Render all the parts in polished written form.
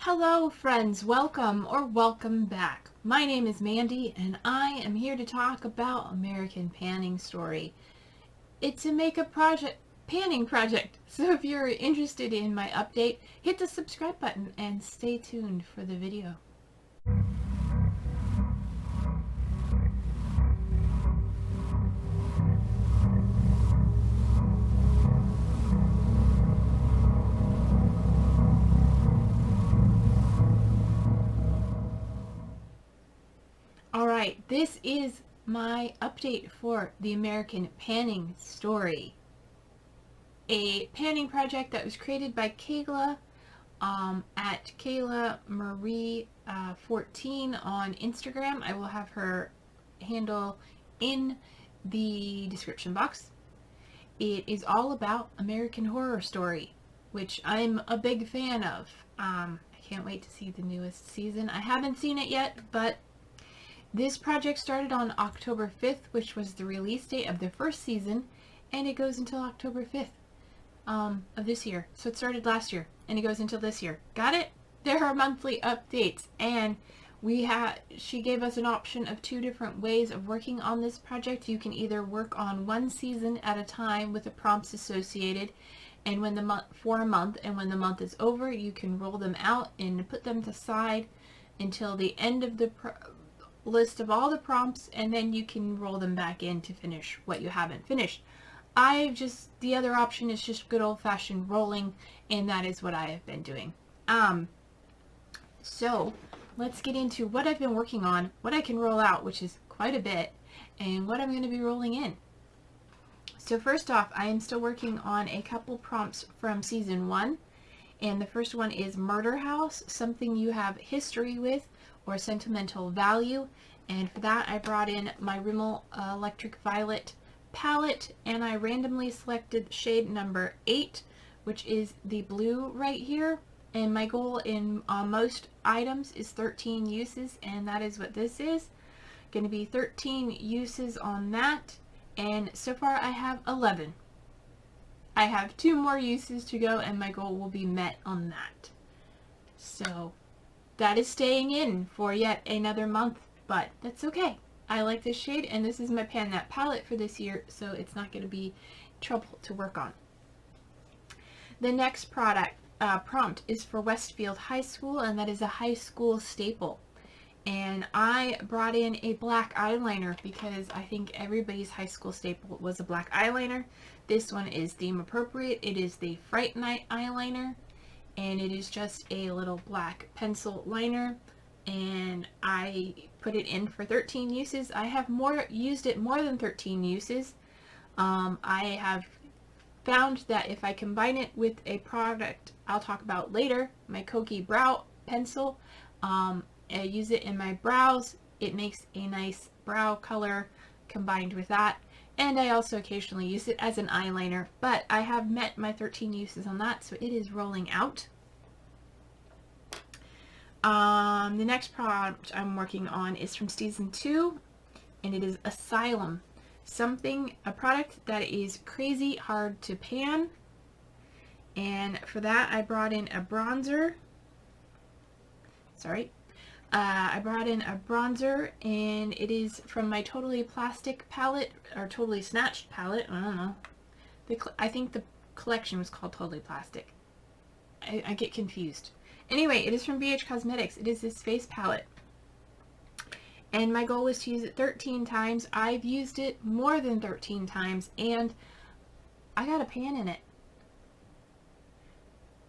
Hello friends, welcome back. My name is Mandy and I am here to talk about American Panning Story. It's a makeup panning project, so if you're interested in my update, hit the subscribe button and stay tuned for the video. Alright, this is my update for the American Panning Story. A panning project that was created by Kayla at Kayla Marie 14 on Instagram. I will have her handle in the description box. It is all about American Horror Story, which I'm a big fan of. I can't wait to see the newest season. I haven't seen it yet, but this project started on October 5th, which was the release date of the first season, and it goes until October 5th of this year. So it started last year, and it goes until this year. Got it? There are monthly updates, and she gave us an option of 2 different ways of working on this project. You can either work on 1 season at a time with the prompts associated, and for a month, and when the month is over, you can roll them out and put them to side until the end of the list of all the prompts, and then you can roll them back in to finish what you haven't finished. The other option is just good old-fashioned rolling, and that is what I have been doing. So let's get into what I've been working on, what I can roll out, which is quite a bit, and what I'm going to be rolling in. So first off, I am still working on a couple prompts from season 1, and the first one is Murder House, something you have history with or sentimental value, and for that I brought in my Rimmel Electric Violet palette, and I randomly selected shade number 8, which is the blue right here, and my goal in most items is 13 uses, and that is what this is. Going to be 13 uses on that, and so far I have 11. I have 2 more uses to go, and my goal will be met on that. So that is staying in for yet another month, but that's okay. I like this shade, and this is my Pan That palette for this year, so it's not going to be trouble to work on. The next prompt is for Westfield High School, and that is a high school staple. And I brought in a black eyeliner because I think everybody's high school staple was a black eyeliner. This one is theme appropriate. It is the Fright Night eyeliner, and it is just a little black pencil liner, and I put it in for 13 uses. I have used it more than 13 uses. I have found that if I combine it with a product I'll talk about later, my Koki brow pencil, I use it in my brows. It makes a nice brow color combined with that, and I also occasionally use it as an eyeliner, but I have met my 13 uses on that, so it is rolling out. The next prompt I'm working on is from season 2, and it is Asylum. A product that is crazy hard to pan, and for that I brought in a bronzer. I brought in a bronzer, and it is from my Totally Plastic palette, or Totally Snatched palette, I don't know. I think the collection was called Totally Plastic. I get confused. Anyway, it is from BH Cosmetics. It is this face palette. And my goal was to use it 13 times. I've used it more than 13 times, and I got a pan in it.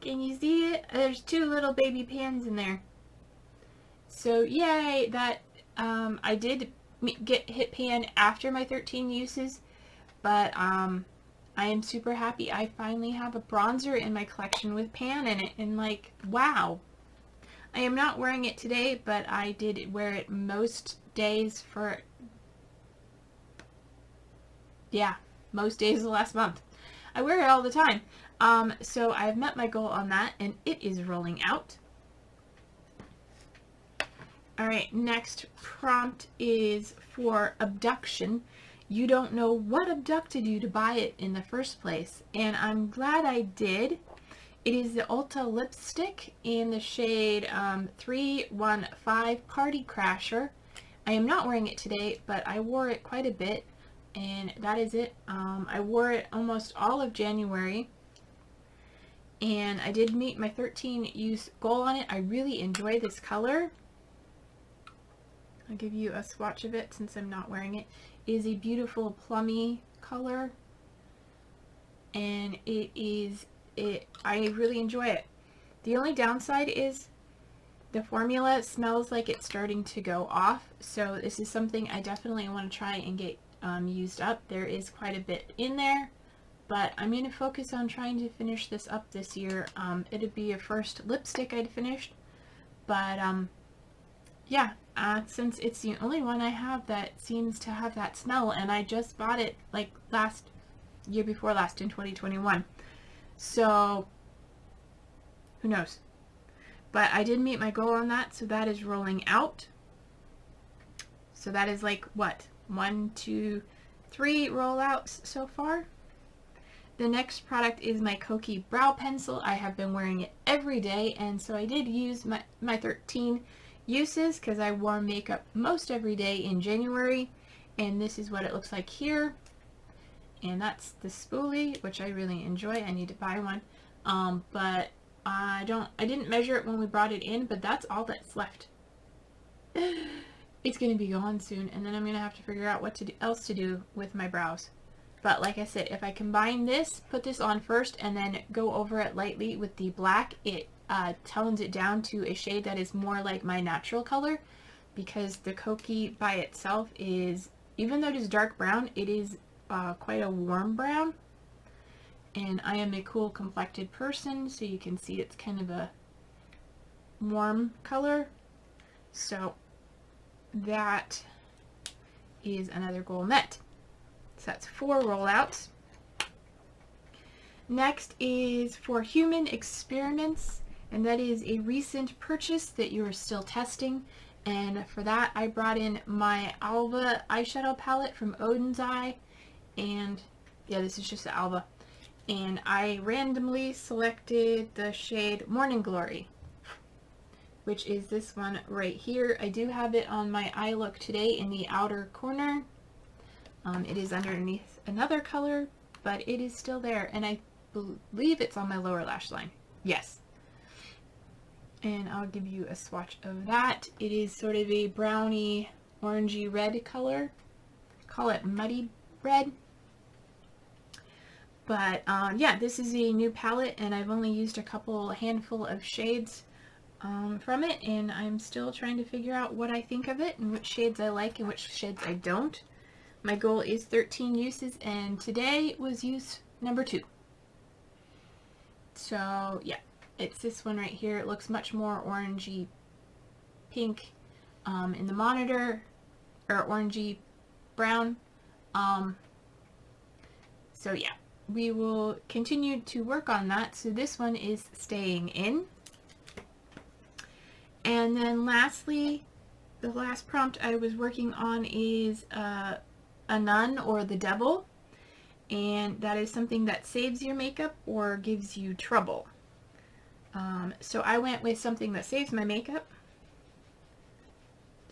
Can you see it? There's 2 little baby pans in there. So yay, that I did hit pan after my 13 uses, but I am super happy. I finally have a bronzer in my collection with pan in it, and like, wow. I am not wearing it today, but I did wear it most days most days of the last month. I wear it all the time. So I've met my goal on that, and it is rolling out. Alright, next prompt is for Abduction. You don't know what abducted you to buy it in the first place, and I'm glad I did. It is the Ulta lipstick in the shade 315 Party Crasher. I am not wearing it today, but I wore it quite a bit, and that is it. I wore it almost all of January, and I did meet my 13 use goal on it. I really enjoy this color. I'll give you a swatch of it since I'm not wearing it. It is a beautiful plummy color, and I really enjoy it. The only downside is the formula smells like it's starting to go off, so this is something I definitely want to try and get used up. There is quite a bit in there, but I'm going to focus on trying to finish this up this year. It'd be a first lipstick I'd finished, but yeah, since it's the only one I have that seems to have that smell, and I just bought it like year before last in 2021, so who knows. But I did meet my goal on that, so that is rolling out. So that is like, what, 1, 2, 3 rollouts so far. The next product is my Kokie brow pencil. I have been wearing it every day, and so I did use my 13 uses because I wore makeup most every day in January, and this is what it looks like here. And that's the spoolie, which I really enjoy. I need to buy one, but I didn't measure it when we brought it in, but that's all that's left. It's going to be gone soon, and then I'm going to have to figure out what else to do with my brows. But like I said, if I combine this, put this on first, and then go over it lightly with the black, it tones it down to a shade that is more like my natural color, because the Kokie by itself is, even though it is dark brown, it is quite a warm brown. And I am a cool complected person, so you can see it's kind of a warm color. So that is another goal met. So that's 4 rollouts. Next is for Human Experiments, and that is a recent purchase that you are still testing. And for that, I brought in my Alba eyeshadow palette from Odin's Eye, and yeah, this is just the Alba. And I randomly selected the shade Morning Glory, which is this one right here. I do have it on my eye look today in the outer corner. It is underneath another color, but it is still there, and I believe it's on my lower lash line. Yes. And I'll give you a swatch of that. It is sort of a browny, orangey red color. Call it muddy red. But yeah, this is a new palette, and I've only used a handful of shades from it, and I'm still trying to figure out what I think of it and which shades I like and which shades I don't. My goal is 13 uses, and today was use number 2. So yeah, it's this one right here. It looks much more orangey pink in the monitor, or orangey brown. So yeah, we will continue to work on that. So this one is staying in. And then lastly, the last prompt I was working on is a nun or the devil, and that is something that saves your makeup or gives you trouble. So I went with something that saves my makeup.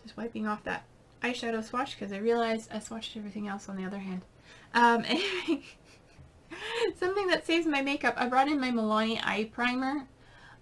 Just wiping off that eyeshadow swatch because I realized I swatched everything else on the other hand. Anyway, something that saves my makeup. I brought in my Milani eye primer.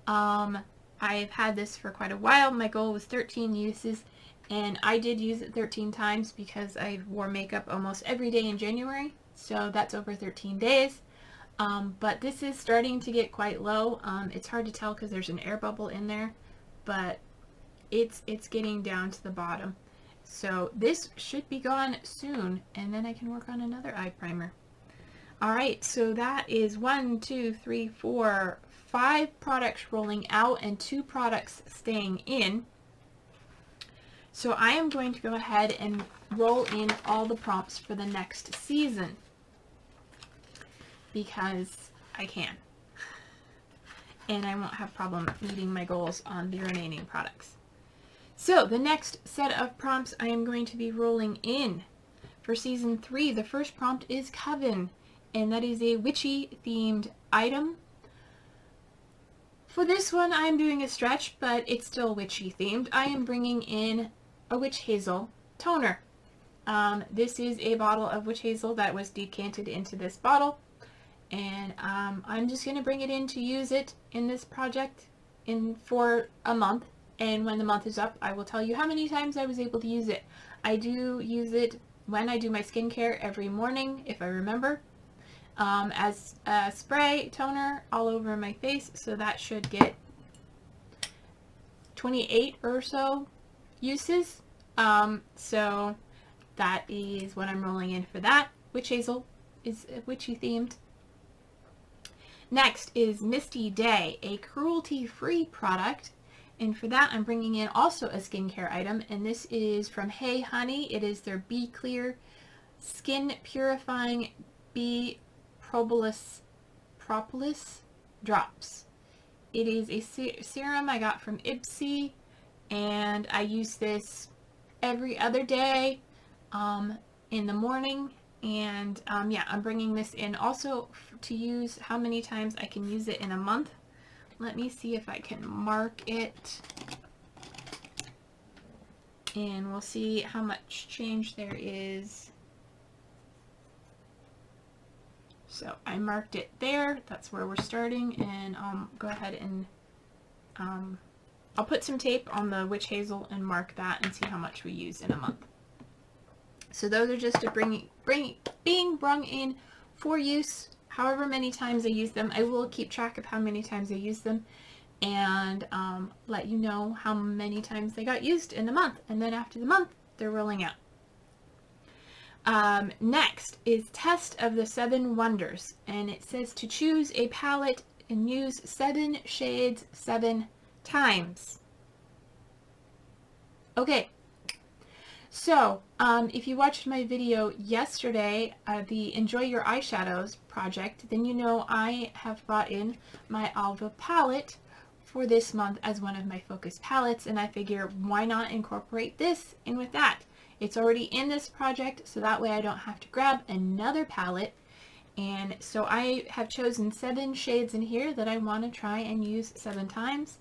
I've had this for quite a while. My goal was 13 uses, and I did use it 13 times because I wore makeup almost every day in January, so that's over 13 days. But this is starting to get quite low. It's hard to tell because there's an air bubble in there, but it's getting down to the bottom. So this should be gone soon, and then I can work on another eye primer. Alright, so that is 1, 2, 3, 4, 5 products rolling out and 2 products staying in. So I am going to go ahead and roll in all the prompts for the next season, because I can. And I won't have problem meeting my goals on the remaining products. So the next set of prompts I am going to be rolling in for season 3. The first prompt is Coven, and that is a witchy themed item. For this one, I am doing a stretch, but it's still witchy themed. I am bringing in a witch hazel toner. This is a bottle of witch hazel that was decanted into this bottle, and I'm just going to bring it in to use it in this project for a month, and when the month is up, I will tell you how many times I was able to use it. I do use it when I do my skincare every morning, if I remember, as a spray toner all over my face, so that should get 28 or so uses. So that is what I'm rolling in for that. Witch hazel is witchy themed. Next is Misty Day, a cruelty-free product, and for that I'm bringing in also a skincare item, and this is from Hey Honey. It is their Be Clear Skin Purifying Bee Propolis Drops. It is a serum I got from Ipsy, and I use this every other day in the morning, and yeah, I'm bringing this in also to use how many times I can use it in a month. Let me see if I can mark it, and we'll see how much change there is. So I marked it there. That's where we're starting, and I'll go ahead and I'll put some tape on the witch hazel and mark that and see how much we use in a month. So those are just being brung in for use. However many times I use them, I will keep track of how many times I use them, and let you know how many times they got used in the month. And then after the month, they're rolling out. Next is Test of the 7 Wonders, and it says to choose a palette and use 7 shades 7 times. Okay, so if you watched my video yesterday, the Enjoy Your Eyeshadows project, then you know I have brought in my Alva palette for this month as one of my focus palettes, and I figure why not incorporate this in with that. It's already in this project, so that way I don't have to grab another palette. And so I have chosen 7 shades in here that I want to try and use 7 times.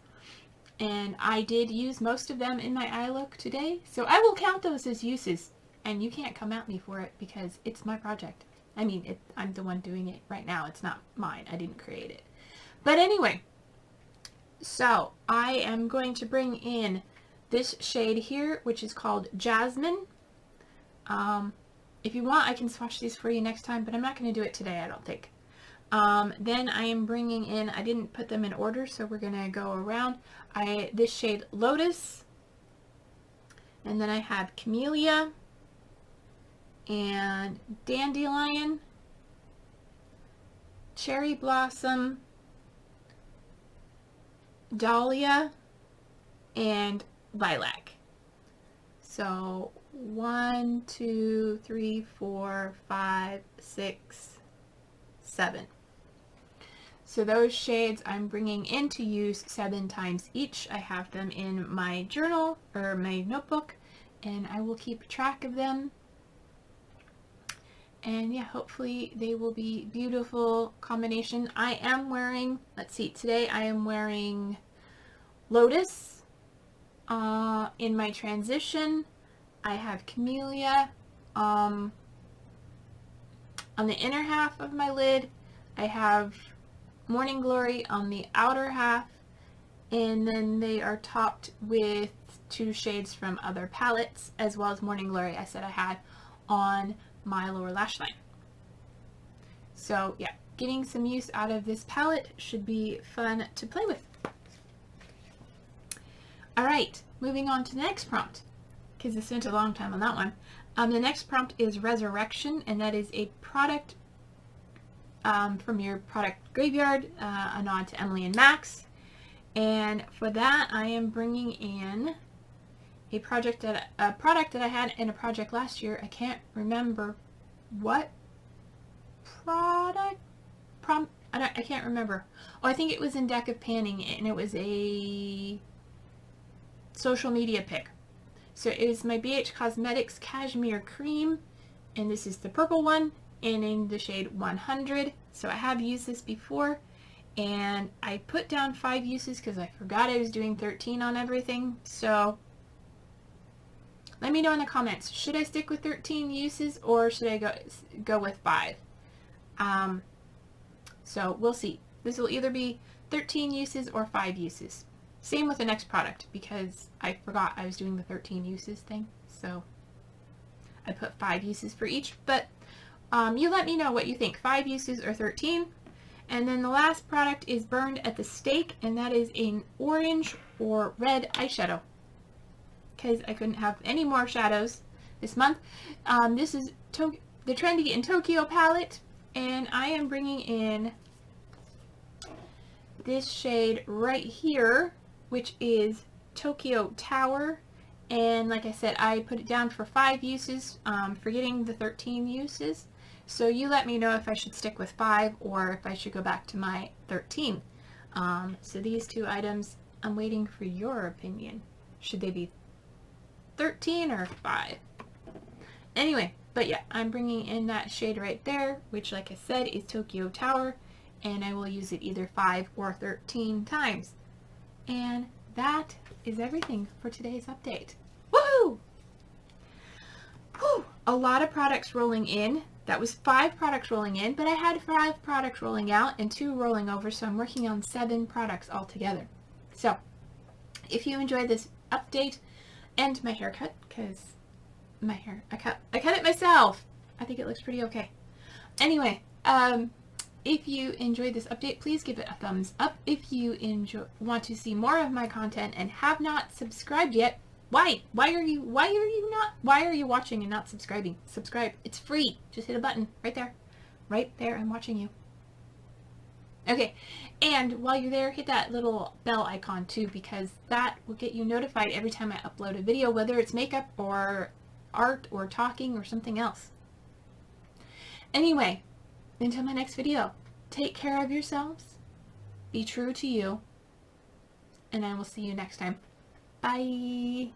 And I did use most of them in my eye look today, so I will count those as uses. And you can't come at me for it because it's my project. I mean, I'm the one doing it right now. It's not mine. I didn't create it. But anyway, so I am going to bring in this shade here, which is called Jasmine. If you want, I can swatch these for you next time, but I'm not going to do it today, I don't think. Then I am bringing in, I didn't put them in order, so we're going to go around. This shade Lotus, and then I have Camellia, and Dandelion, Cherry Blossom, Dahlia, and Lilac. So 1, 2, 3, 4, 5, 6, 7. So those shades I'm bringing in to use 7 times each. I have them in my journal or my notebook, and I will keep track of them. And yeah, hopefully they will be beautiful combination. I am wearing, let's see, today I am wearing Lotus. In my transition, I have Camellia. On the inner half of my lid, I have Morning Glory on the outer half, and then they are topped with 2 shades from other palettes, as well as Morning Glory I said I had on my lower lash line. So yeah, getting some use out of this palette should be fun to play with. Alright, moving on to the next prompt, because I spent a long time on that one. The next prompt is Resurrection, and that is a product from your product graveyard, a nod to Emily and Max. And for that, I am bringing in a product that I had in a project last year. I can't remember what product I can't remember. Oh, I think it was in Deck of Panning, and it was a social media pick. So it is my BH Cosmetics Cashmere Cream, and this is the purple one, and in the shade 100. So I have used this before, and I put down 5 uses because I forgot I was doing 13 on everything. So let me know in the comments, should I stick with 13 uses or should I go with 5? So we'll see. This will either be 13 uses or 5 uses. Same with the next product because I forgot I was doing the 13 uses thing. So I put 5 uses for each, but you let me know what you think, 5 uses or 13. And then the last product is Burned at the Stake, and that is an orange or red eyeshadow because I couldn't have any more shadows this month. This is the Trendy in Tokyo palette, and I am bringing in this shade right here, which is Tokyo Tower. And like I said, I put it down for 5 uses, forgetting the 13 uses. So you let me know if I should stick with 5 or if I should go back to my 13. So these 2 items, I'm waiting for your opinion. Should they be 13 or 5? Anyway, but yeah, I'm bringing in that shade right there, which like I said is Tokyo Tower, and I will use it either 5 or 13 times. And that is everything for today's update. Woohoo! Whew! A lot of products rolling in. That was 5 products rolling in, but I had 5 products rolling out and 2 rolling over, so I'm working on 7 products altogether. So, if you enjoyed this update and my haircut, because my hair, I cut it myself. I think it looks pretty okay. Anyway, if you enjoyed this update, please give it a thumbs up. If you want to see more of my content and have not subscribed yet, why are you watching and not subscribing? Subscribe. It's free. Just hit a button right there. Right there, I'm watching you. Okay, and while you're there, hit that little bell icon too, because that will get you notified every time I upload a video, whether it's makeup or art or talking or something else. Anyway, until my next video, take care of yourselves, be true to you, and I will see you next time. Bye!